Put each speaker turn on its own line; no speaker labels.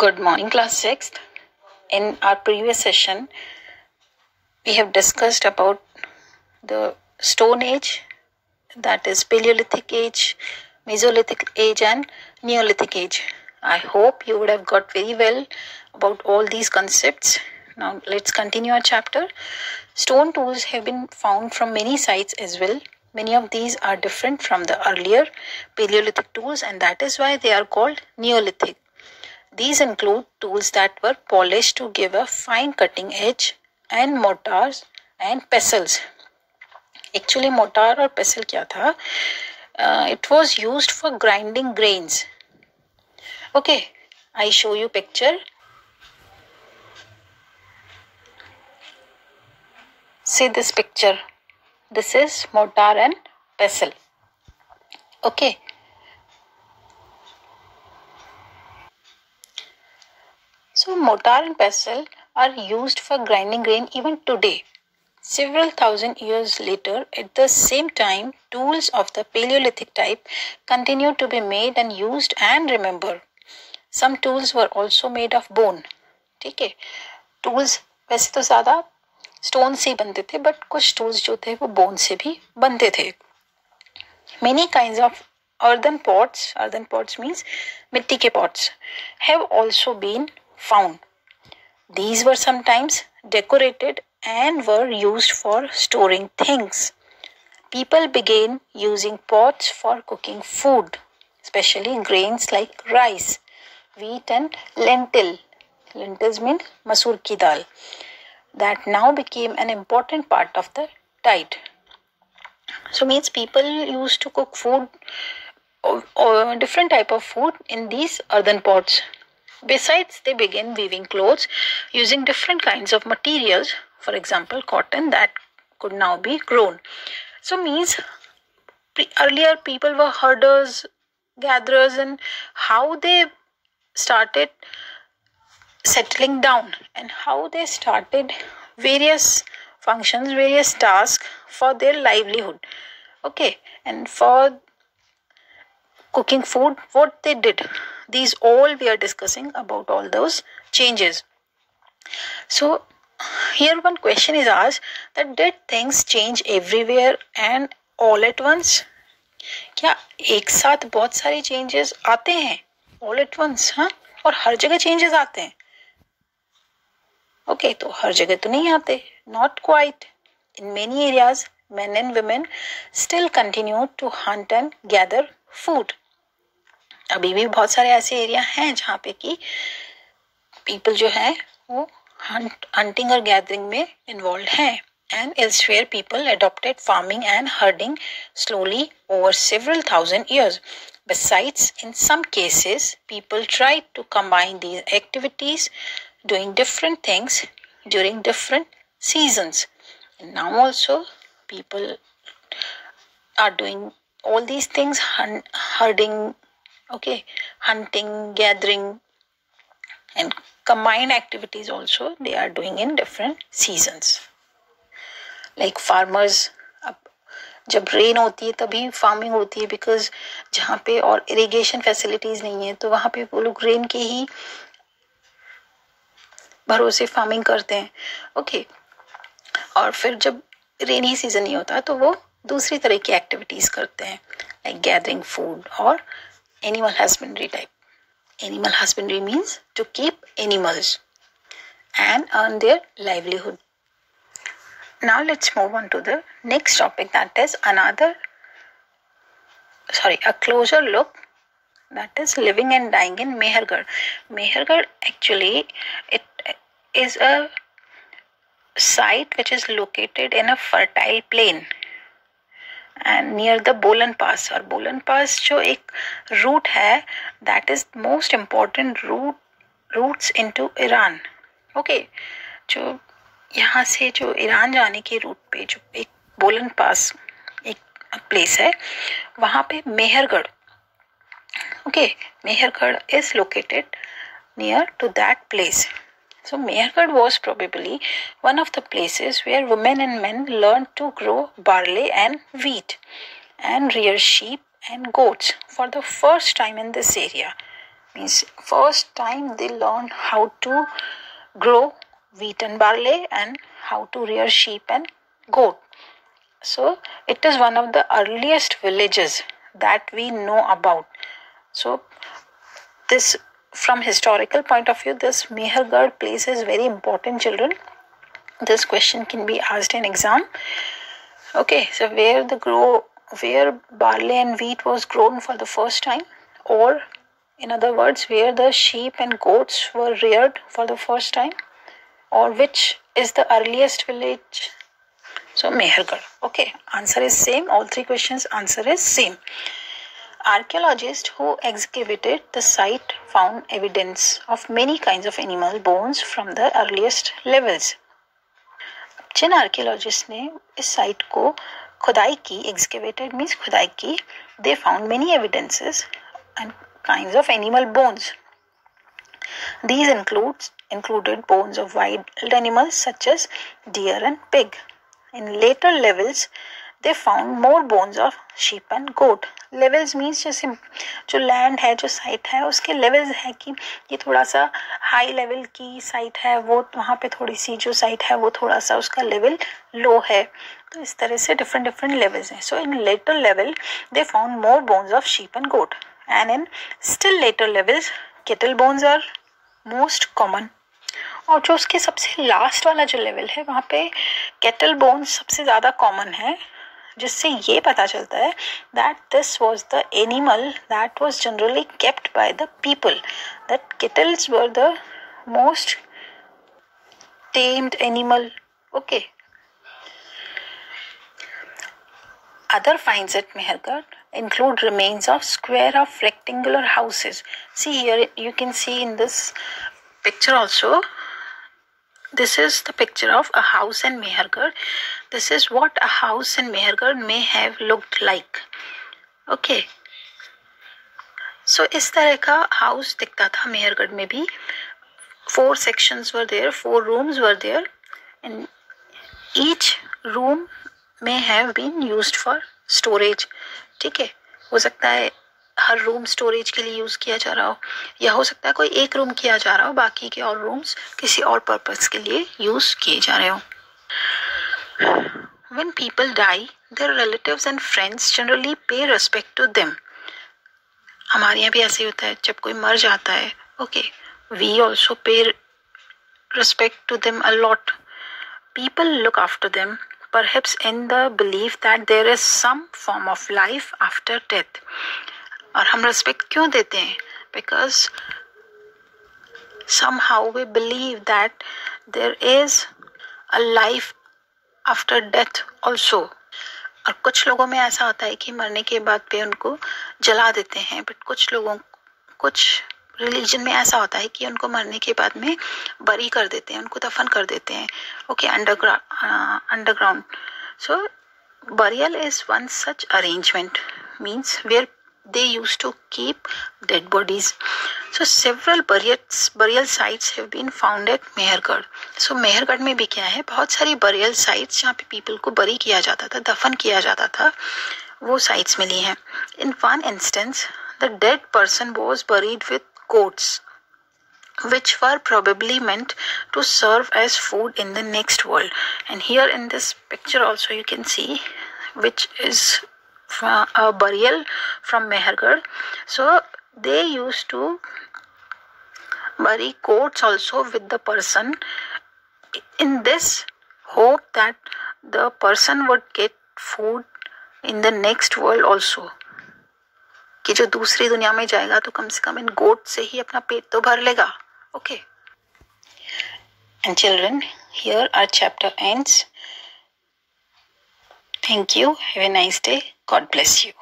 Good morning, class 6th. In our previous session, we have discussed about the Stone Age, that is Paleolithic Age, Mesolithic Age and Neolithic Age. I hope you would have got very well about all these concepts. Now let's continue our chapter. Stone tools have been found from many sites as well. Many of these are different from the earlier Paleolithic tools, and that is why they are called Neolithic. These include tools that were polished to give a fine cutting edge and mortars and pestles. Actually, mortar और pestle क्या था? It was used for grinding grains. Okay, I show you picture. See this picture. This is mortar and pestle. Okay. So mortar and pestle are used for grinding grain even today. Several thousand years later, at the same time, tools of the Paleolithic type continue to be made and used and remembered. Some tools were also made of bone. ठीक है, tools वैसे तो ज़्यादा stone से ही बनते थे, but कुछ tools जो थे वो bone से भी बनते थे. Many kinds of earthen pots means मिट्टी के pots, have also been found. These were sometimes decorated and were used for storing things. People began using pots for cooking food, especially grains like rice, wheat and lentil. Lentils mean masoor ki dal. That now became an important part of the diet. So means people used to cook food or different type of food in these earthen pots. Besides, they began weaving clothes using different kinds of materials, for example, cotton that could now be grown. So means earlier people were herders, gatherers, and how they started settling down and how they started various functions, various tasks for their livelihood. Okay, and for cooking food, what they did. These all we are discussing about all those changes. So here one question is asked that did things change everywhere and all at once? क्या एक साथ बहुत सारे changes आते हैं all at once? हाँ, और हर जगह changes आते हैं? Okay, तो हर जगह तो नहीं आते. Not quite. In many areas, men and women still continue to hunt and gather food. अभी भी बहुत सारे ऐसे एरिया हैं जहाँ पे कि पीपल जो है वो हंटिंग और गैदरिंग में इन्वॉल्व हैं. And elsewhere people adopted farming and herding slowly over several thousand years. Besides, in some cases, people tried to combine these activities, doing different things during different seasons. And now also people are doing all these things, herding, okay, hunting, gathering, and combined activities also they are doing in different seasons. Like farmers, अब जब rain होती है तभी farming होती है, because जहाँ पे और इरिगेशन फैसिलिटीज नहीं है तो वहाँ पे वो लोग रेन के ही भरोसे फार्मिंग करते हैं. ओके, और फिर जब रेनी सीजन नहीं होता तो वो दूसरी तरह की एक्टिविटीज करते हैं, लाइक गैदरिंग फूड और animal husbandry type. Animal husbandry means to keep animals and earn their livelihood. Now let's move on to the next topic, that is a closer look, that is living and dying in Mehergarh. Mehergarh actually it is a site which is located in a fertile plain and near the Bolan Pass. और Bolan Pass जो एक route है, that is most important routes into Iran. Okay, जो यहाँ से जो Iran जाने के रूट पे जो एक बोलन पास एक प्लेस है, वहाँ पे Mehrgarh. Okay, Mehergarh is located near to that place. So Mehergarh was probably one of the places where women and men learned to grow barley and wheat and rear sheep and goats for the first time in this area. means first time they learned how to grow wheat and barley and how to rear sheep and goat. So it is one of the earliest villages that we know about. So this, from historical point of view, this Mehergarh place is very important, children. This question can be asked in exam. Okay, so where barley and wheat was grown for the first time, or in other words, where the sheep and goats were reared for the first time, or which is the earliest village? So Mehergarh. Okay, answer is same. All three questions answer is same. Archaeologists who excavated the site found evidence of many kinds of animal bones from the earliest levels. जिन archaeologist ने इस site को खुदाई की, excavated means खुदाई की, they found many evidences and kinds of animal bones. These included bones of wild animals such as deer and pig. In later levels, they found more bones of sheep and goat. Levels means जैसे जो land है, जो site है, उसके levels है कि ये थोड़ा सा हाई लेवल की साइट है, वो वहाँ पे थोड़ी सी जो साइट है वो थोड़ा सा उसका लेवल लो है. तो इस तरह से डिफरेंट लेवल्स हैं. So in later level they found more bones of sheep and goat, and in still later levels cattle bones are most common. और जो उसके सबसे लास्ट वाला जो लेवल है वहाँ पे केटल बोन्स सबसे ज़्यादा कॉमन है, जिससे ये पता चलता है that this was the animal that was generally kept by the people, that kettles were the most tamed animal. Okay. Other finds at Mehergarh include remains of square of rectangular houses. See here, you can see in this picture also. This is the picture of a house in Mehergarh. This is what a house in Mehergarh may have looked like. Okay. So इस तरह का house दिखता था Mehergarh में भी. 4 sections were there, 4 rooms were there, and each room may have been used for storage. ठीक है, हो सकता है हर रूम स्टोरेज के लिए यूज किया जा रहा हो, या हो सकता है कोई एक रूम किया जा रहा हो, बाकी के और रूम्स किसी और पर्पस के लिए यूज किए जा रहे हो. When people die, their relatives and friends generally pay respect to them. हमारे यहाँ भी ऐसे ही होता है, जब कोई मर जाता है, okay, we also pay respect to them a lot. People look after them, perhaps in the belief that there is some form of life after death. और हम रेस्पेक्ट क्यों देते हैं? Because somehow we believe that there is a life after death also. और कुछ लोगों में ऐसा होता है कि मरने के बाद पे उनको जला देते हैं, बट कुछ रिलीजन में ऐसा होता है कि उनको मरने के बाद में बरी कर देते हैं, उनको दफन कर देते हैं. Okay, underground. So burial is one such arrangement, means where they used to keep dead bodies. So several burial sites have been found at Mehergarh. So Mehergarh में भी क्या है, बहुत सारी burial sites जहाँ पे people को बरी किया जाता था, दफन किया जाता था, वो sites मिली हैं. In one instance, the dead person was buried with goats, which were probably meant to serve as food in the next world. And here in this picture also you can see, which is a burial from Mehergarh. So they used to bury goats also with the person, in this hope that the person would get food in the next world also, कि जो दूसरी दुनिया में जाएगा तो कम से कम इन गोट से ही अपना पेट तो भर लेगा. Okay. And children, here our chapter ends. Thank you. Have a nice day. God bless you.